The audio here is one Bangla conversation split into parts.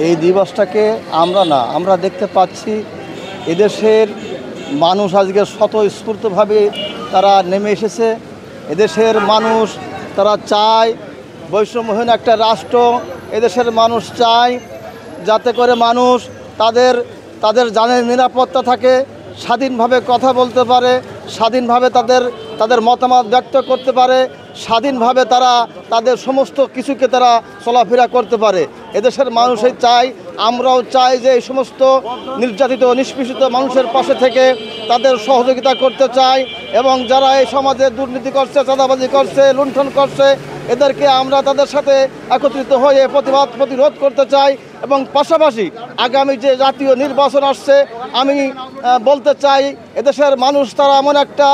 এই দিবসটাকে আমরা দেখতে পাচ্ছি এদেশের মানুষ আজকে স্বতঃস্ফূর্তভাবে তারা নেমে এসেছে। এদেশের মানুষ তারা চায় বৈষম্যহীন একটা রাষ্ট্র। এদেশের মানুষ চায় যাতে করে মানুষ তাদের জানের নিরাপত্তা থাকে, স্বাধীনভাবে কথা বলতে পারে, স্বাধীনভাবে তাদের মতামত ব্যক্ত করতে পারে, স্বাধীনভাবে তারা তাদের সমস্ত কিছুকে তারা চলাফেরা করতে পারে। এদেশের মানুষই চায়, আমরাও চাই যে এই সমস্ত নির্যাতিত নিষ্পেষিত মানুষের পাশে থেকে তাদের সহযোগিতা করতে চাই এবং যারা এই সমাজে দুর্নীতি করছে, চাঁদাবাজি করছে, লুণ্ঠন করছে, এদেরকে আমরা তাদের সাথে একত্রিত হয়ে প্রতিরোধ করতে চাই। এবং পাশাপাশি আগামী যে জাতীয় নির্বাচন আসছে, আমি বলতে চাই এদেশের মানুষ তারা এমন একটা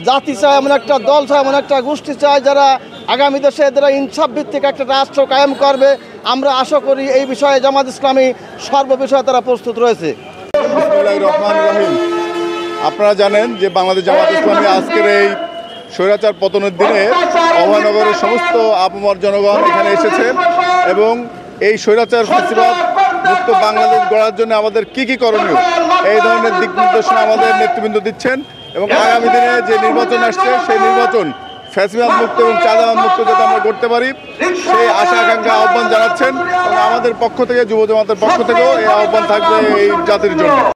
জাতি চায়, এমন একটা দল চায়, এমন একটা গোষ্ঠী চায় যারা আগামী দেশে এদের ইনসাফ ভিত্তিক একটা রাষ্ট্র কায়েম করবে। আমরা আশা করি এই বিষয়ে জামাত ইসলামী সর্ববিষয়ে তারা প্রস্তুত রয়েছে। বিসমিল্লাহির রহমানির রহিম। আপনারা জানেন যে বাংলাদেশ জামাত ইসলামী আজকের এই স্বৈরাচার পতনের দিনে অভয়নগরের সমস্ত আপামর জনগণ এখানে এসেছে এবং এই স্বৈরাচার ফ্যাসিবাদ মুক্ত বাংলাদেশ গড়ার জন্য আমাদের কি করণীয় এই ধরনের দিক নির্দেশনা আমাদের নেতৃবৃন্দ দিচ্ছেন এবং আগামী দিনে যে নির্বাচন আসছে সেই নির্বাচন ফ্যাসিবাদ মুক্ত এবং চাঁদাবাদ মুক্ত যাতে আমরা করতে পারি সেই আশা আকাঙ্ক্ষা আহ্বান জানাচ্ছেন এবং আমাদের পক্ষ থেকে যুব জামাতের পক্ষ থেকেও এই আহ্বান থাকবে এই জাতির জন্য।